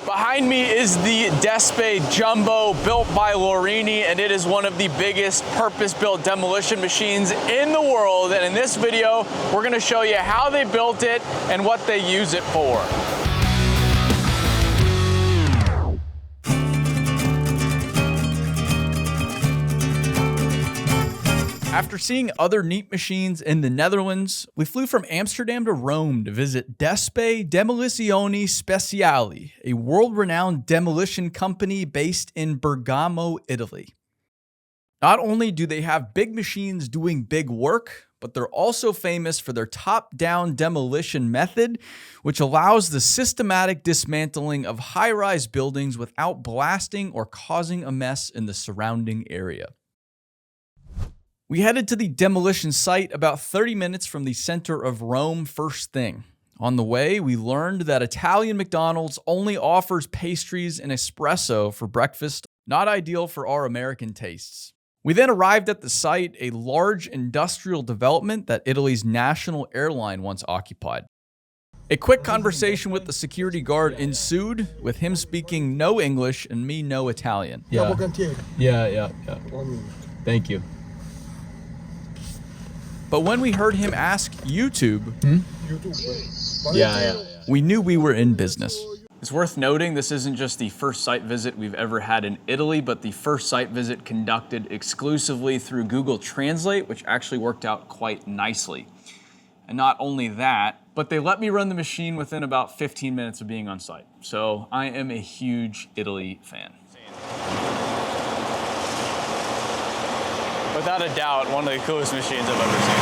Behind me is the Despe Jumbo built by Laurini, and it is one of the biggest purpose-built demolition machines in the world. And in this video, we're gonna show you how they built it and what they use it for. After seeing other neat machines in the Netherlands, we flew from Amsterdam to Rome to visit Despe Demolizioni Speciali, a world-renowned demolition company based in Bergamo, Italy. Not only do they have big machines doing big work, but they're also famous for their top-down demolition method, which allows the systematic dismantling of high-rise buildings without blasting or causing a mess in the surrounding area. We headed to the demolition site about 30 minutes from the center of Rome first thing. On the way, we learned that Italian McDonald's only offers pastries and espresso for breakfast, not ideal for our American tastes. We then arrived at the site, a large industrial development that Italy's national airline once occupied. A quick conversation with the security guard ensued, with him speaking no English and me no Italian. Yeah. Thank you. But when we heard him ask YouTube, we knew we were in business. It's worth noting this isn't just the first site visit we've ever had in Italy, but the first site visit conducted exclusively through Google Translate, which actually worked out quite nicely. And not only that, but they let me run the machine within about 15 minutes of being on site. So I am a huge Italy fan. Without a doubt, one of the coolest machines I've ever seen.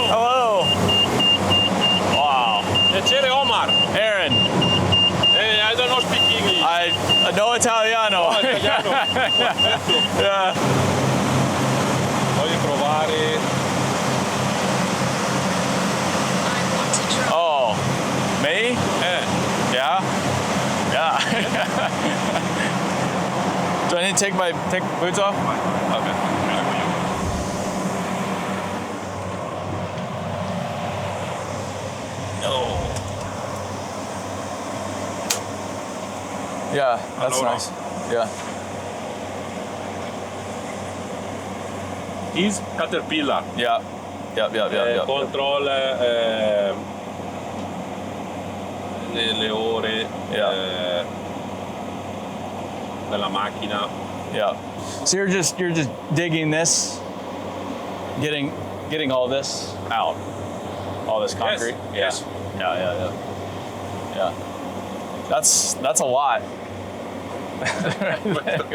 Hello. Wow. Piacere, Omar. Aaron. I don't know speak English. I know Italiano. Oh, Italiano. Yeah. Voglio provare. Oh, me? Yeah? Yeah. Do I need to take my boots off? Okay. No. Yeah, that's nice. Yeah. Is Caterpillar. Yeah. Yeah. Control le ore della macchina. Yeah. So you're just digging this, getting all this out, all this concrete. Yes. Yeah. That's a lot.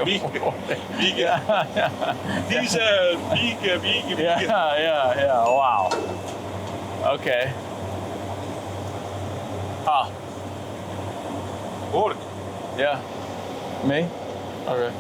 Big. Yeah. This big. Yeah. Wow. Okay. Ah. Work. Yeah. Me? Okay.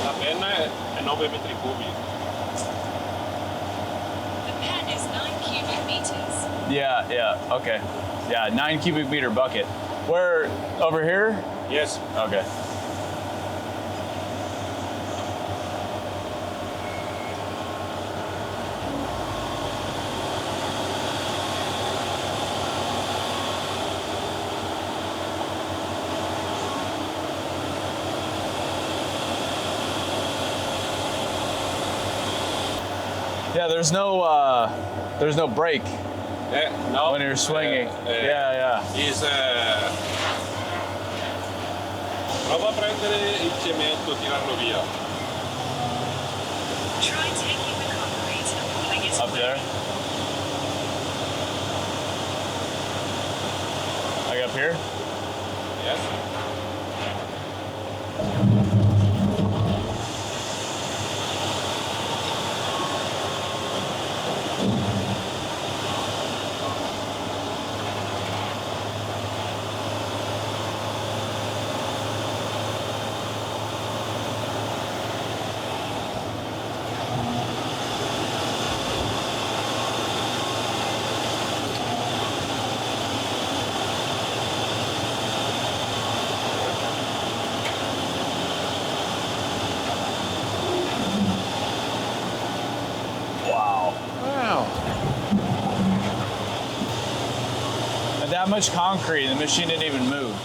La penna è 9 metri cubi. The pen is 9 cubic meters. Yeah. Okay. Yeah, 9 cubic meter bucket. Where, over here? Yes. Okay. Yeah, there's no brake No. when you're swinging. Yeah. Prova a prendere il cemento, tirarlo via. Try taking the concrete and pulling it Up away. there. up here? Yes. That much concrete, the machine didn't even move.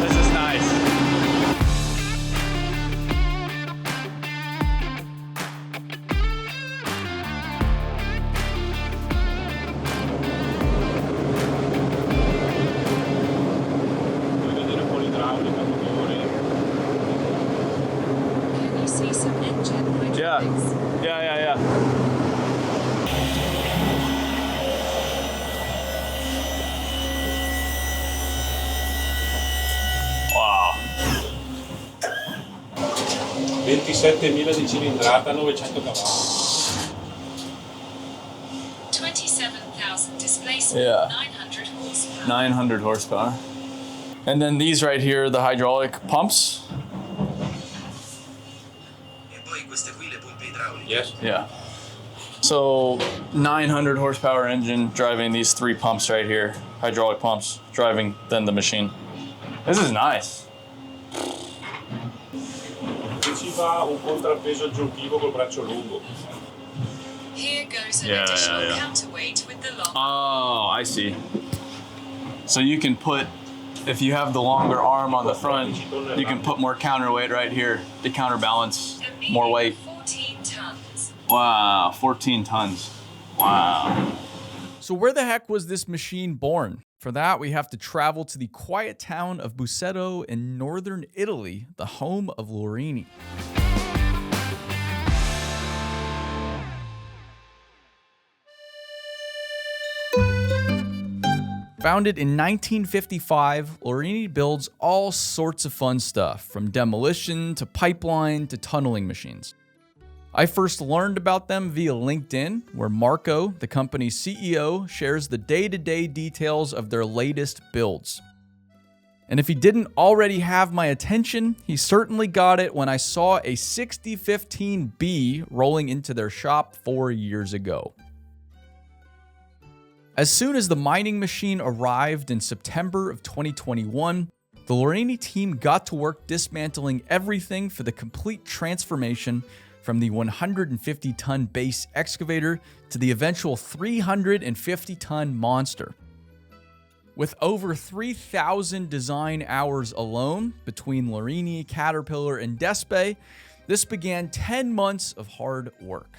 This is nice. Can you see some engine hydraulics? Yeah. Wow. 27.000 di cilindrata, 900 cavalli. 27,000 displacement, Yeah. 900 horsepower. 900 horsepower. And then these right here, the hydraulic pumps. Yes. Yeah. So 900 horsepower engine driving these three pumps right here, hydraulic pumps driving then the machine. This is nice. Qui ci va un contrappeso aggiuntivo col braccio lungo. Here goes an Yeah, additional yeah. counterweight with the long. Oh, I see. So you can put, if you have the longer arm on the front, you can put more counterweight right here to counterbalance more weight. 14 tons. Wow, 14 tons. Wow. So where the heck was this machine born? For that, we have to travel to the quiet town of Busseto in northern Italy, the home of Laurini. Founded in 1955, Laurini builds all sorts of fun stuff, from demolition to pipeline to tunneling machines. I first learned about them via LinkedIn, where Marco, the company's CEO, shares the day-to-day details of their latest builds. And if he didn't already have my attention, he certainly got it when I saw a 6015B rolling into their shop 4 years ago. As soon as the mining machine arrived in September of 2021, the Laurini team got to work dismantling everything for the complete transformation from the 150-ton base excavator to the eventual 350-ton monster. With over 3,000 design hours alone between Laurini, Caterpillar, and Despe, this began 10 months of hard work.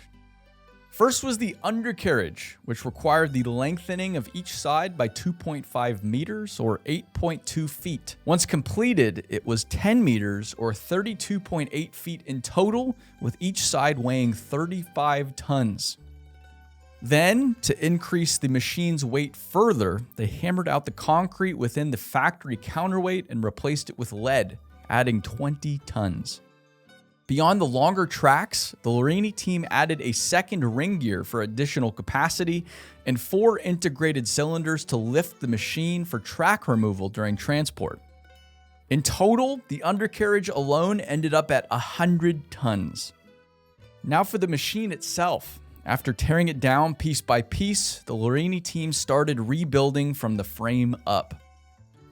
First was the undercarriage, which required the lengthening of each side by 2.5 meters or 8.2 feet. Once completed, it was 10 meters or 32.8 feet in total, with each side weighing 35 tons. Then, to increase the machine's weight further, they hammered out the concrete within the factory counterweight and replaced it with lead, adding 20 tons. Beyond the longer tracks, the Laurini team added a second ring gear for additional capacity and 4 integrated cylinders to lift the machine for track removal during transport. In total, the undercarriage alone ended up at 100 tons. Now for the machine itself. After tearing it down piece by piece, the Laurini team started rebuilding from the frame up.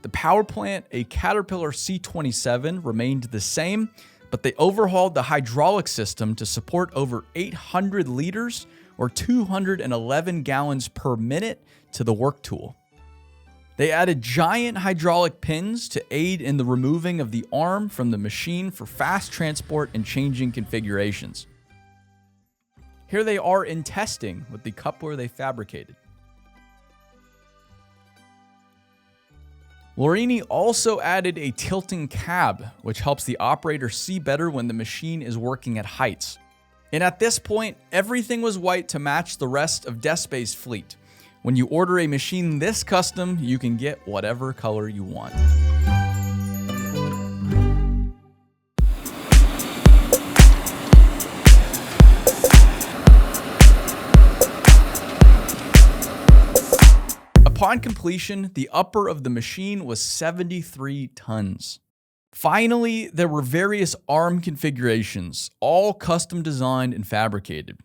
The power plant, a Caterpillar C27, remained the same, but they overhauled the hydraulic system to support over 800 liters or 211 gallons per minute to the work tool. They added giant hydraulic pins to aid in the removing of the arm from the machine for fast transport and changing configurations. Here they are in testing with the coupler they fabricated. Laurini also added a tilting cab, which helps the operator see better when the machine is working at heights. And at this point, everything was white to match the rest of Despe's fleet. When you order a machine this custom, you can get whatever color you want. Upon completion, the upper of the machine was 73 tons. Finally, there were various arm configurations, all custom designed and fabricated.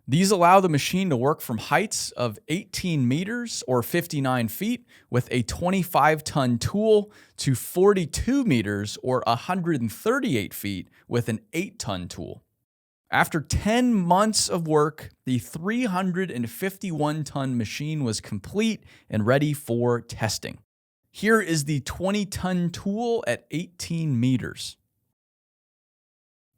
These allow the machine to work from heights of 18 meters or 59 feet with a 25-ton tool to 42 meters or 138 feet with an 8-ton tool. After 10 months of work, the 351-ton machine was complete and ready for testing. Here is the 20-ton tool at 18 meters.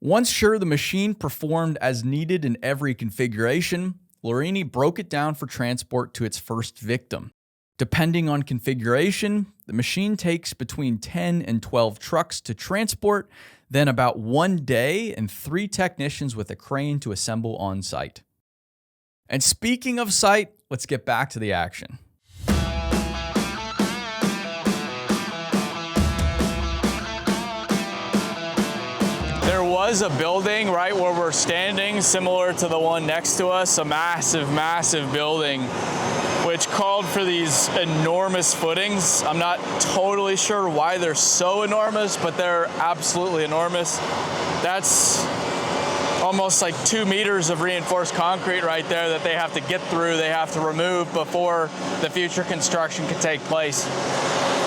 Once sure the machine performed as needed in every configuration, Laurini broke it down for transport to its first victim. Depending on configuration, the machine takes between 10 and 12 trucks to transport, then about 1 day and 3 technicians with a crane to assemble on site. And speaking of site, let's get back to the action. There was a building right where we're standing, similar to the one next to us, a massive, massive building, which called for these enormous footings. I'm not totally sure why they're so enormous, but they're absolutely enormous. That's almost like 2 meters of reinforced concrete right there that they have to get through, they have to remove before the future construction can take place.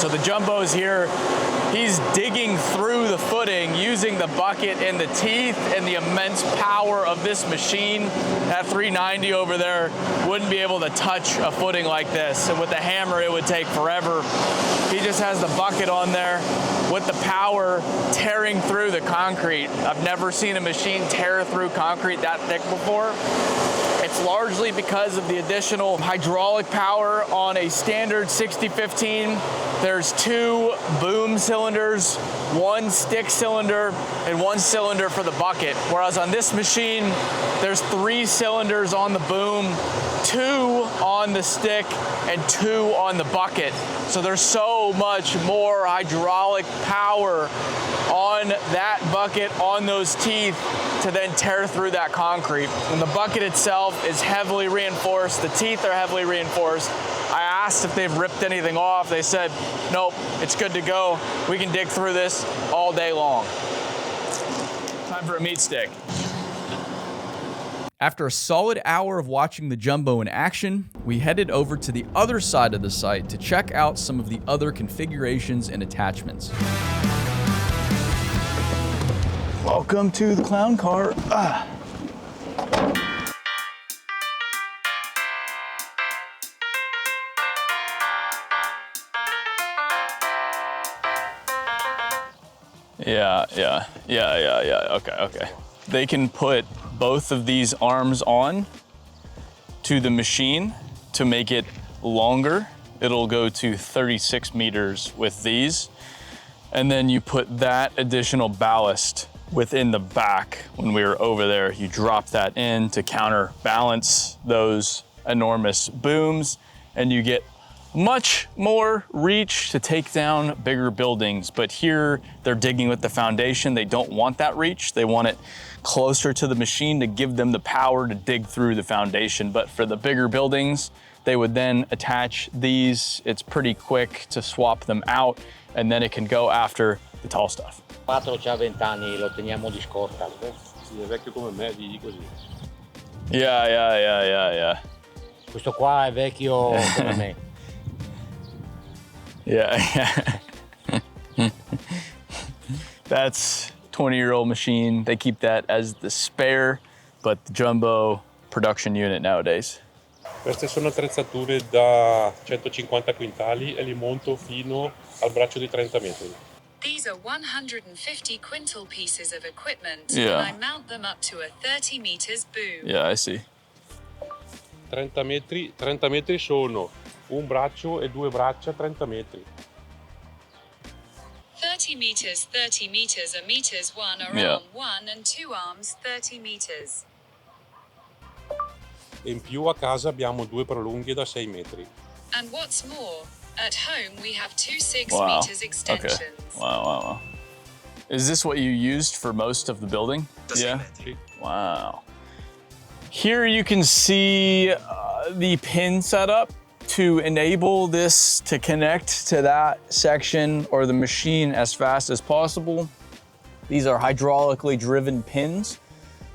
So the jumbo's here. He's digging through the footing using the bucket and the teeth, and the immense power of this machine. That 390 over there wouldn't be able to touch a footing like this. And with the hammer, it would take forever. He just has the bucket on there with the power tearing through the concrete. I've never seen a machine tear through concrete that thick before. It's largely because of the additional hydraulic power on a standard 6015. There's 2 boom cylinders, 1 stick cylinder, and 1 cylinder for the bucket. Whereas on this machine, there's 3 cylinders on the boom, 2 on the stick, and 2 on the bucket. So there's so much more hydraulic power on that bucket, on those teeth, to then tear through that concrete. And the bucket itself is heavily reinforced. The teeth are heavily reinforced. I asked if they've ripped anything off. They said, nope, it's good to go. We can dig through this all day long. Time for a meat stick. After a solid hour of watching the jumbo in action, we headed over to the other side of the site to check out some of the other configurations and attachments. Welcome to the clown car. Yeah. Okay. They can put both of these arms on to the machine to make it longer. It'll go to 36 meters with these. And then you put that additional ballast within the back. When we were over there, you drop that in to counterbalance those enormous booms, and you get much more reach to take down bigger buildings. But here they're digging with the foundation. They don't want that reach. They want it closer to the machine to give them the power to dig through the foundation. But for the bigger buildings, they would then attach these. It's pretty quick to swap them out, and then it can go after the tall stuff. 4 c'ha 20 anni, lo teniamo di scorta. Sì, è vecchio come me, digli così. Yeah. Questo qua è vecchio come me. Yeah. That's 20-year-old machine. They keep that as the spare, but the jumbo production unit nowadays. Queste sono attrezzature da 150 quintali e li monto fino al braccio di 30 metri. These are 150 quintal pieces of equipment, Yeah. and I mount them up to a 30 meters boom. Yeah, I see. 30 metri sono un braccio e due braccia, 30 metri. 30 meters, 30 meters are meters, one arm, Yeah. one and two arms, 30 meters. E in più a casa abbiamo due prolunghe da 6 metri. And what's more, at home we have two 6 Wow. meters extensions. Okay. Wow. Is this what you used for most of the building? Yeah. Sì. Wow. Here you can see the pin setup to enable this to connect to that section or the machine as fast as possible. These are hydraulically driven pins,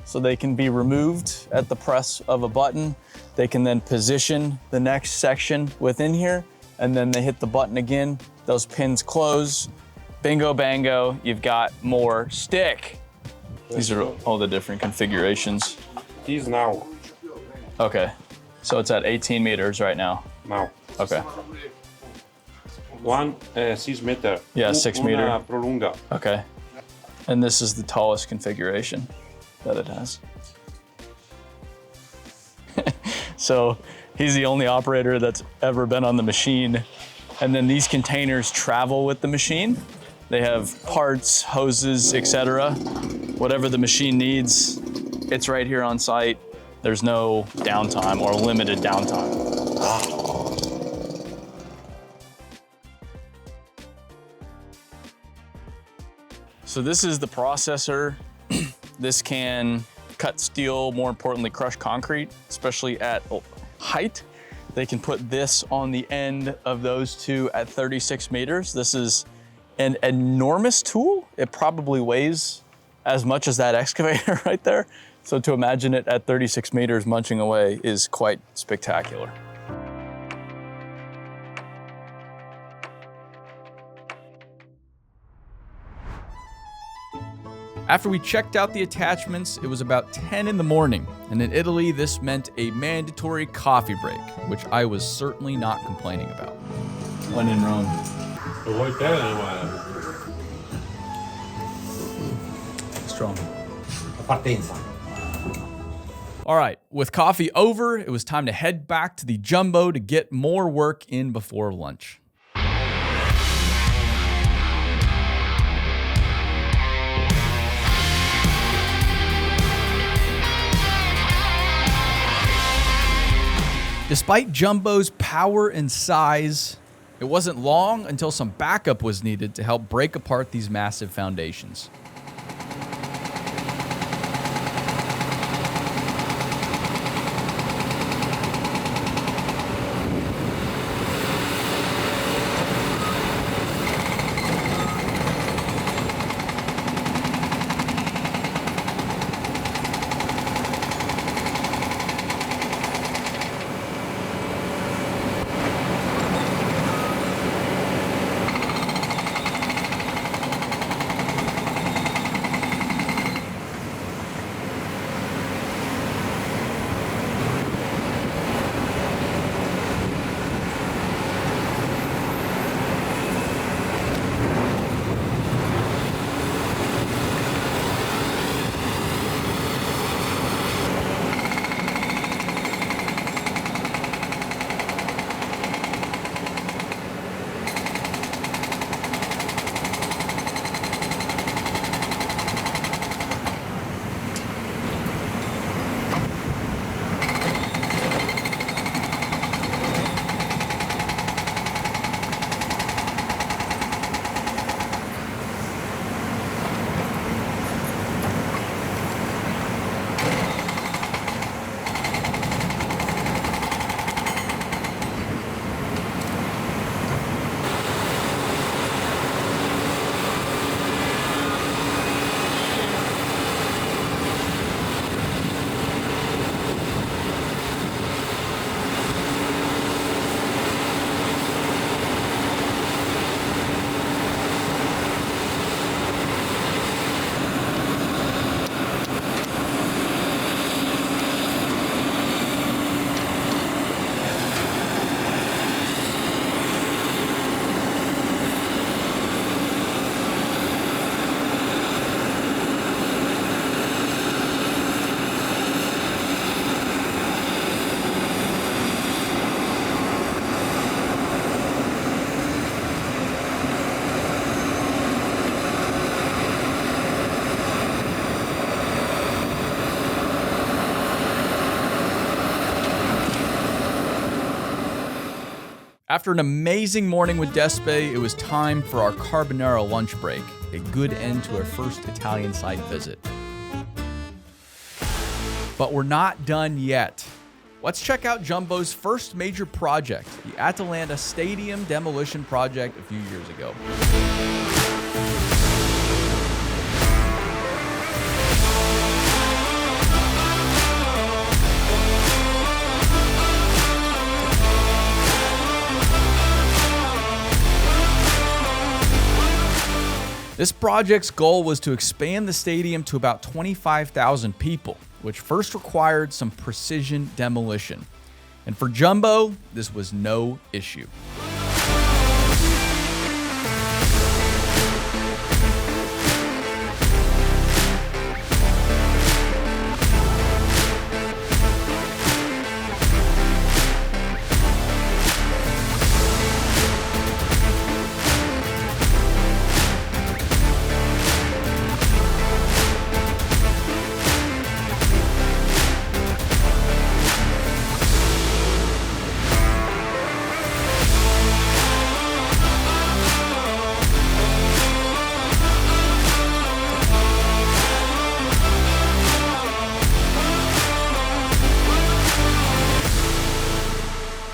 so they can be removed at the press of a button. They can then position the next section within here, and then they hit the button again. Those pins close. Bingo bango, you've got more stick. These are all the different configurations. It is now. Okay, so it's at 18 meters right now. Now. Okay, 6 meter. Yeah, 6 meter. Una prolunga. okay. And this is the tallest configuration that it has. So he's the only operator that's ever been on the machine. And then these containers travel with the machine. They have parts, hoses, etc. Whatever the machine needs, it's right here on site. There's no downtime or limited downtime. So this is the processor. This can cut steel, more importantly, crush concrete, especially at height. They can put this on the end of those two at 36 meters. This is an enormous tool. It probably weighs as much as that excavator right there. So to imagine it at 36 meters munching away is quite spectacular. After we checked out the attachments, it was about 10 in the morning, and in Italy, this meant a mandatory coffee break, which I was certainly not complaining about. When in Rome. Lo vuoi te Strong. Partenza. All right, with coffee over, it was time to head back to the Jumbo to get more work in before lunch. Despite Jumbo's power and size, it wasn't long until some backup was needed to help break apart these massive foundations. After an amazing morning with Despe, it was time for our carbonara lunch break, a good end to our first Italian site visit. But we're not done yet. Let's check out Jumbo's first major project, the Atalanta Stadium demolition project a few years ago. This project's goal was to expand the stadium to about 25,000 people, which first required some precision demolition. And for Jumbo, this was no issue.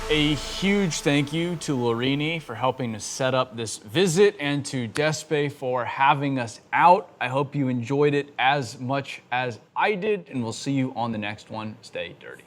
A huge thank you to Laurini for helping to set up this visit and to Despe for having us out. I hope you enjoyed it as much as I did, and we'll see you on the next one. Stay dirty.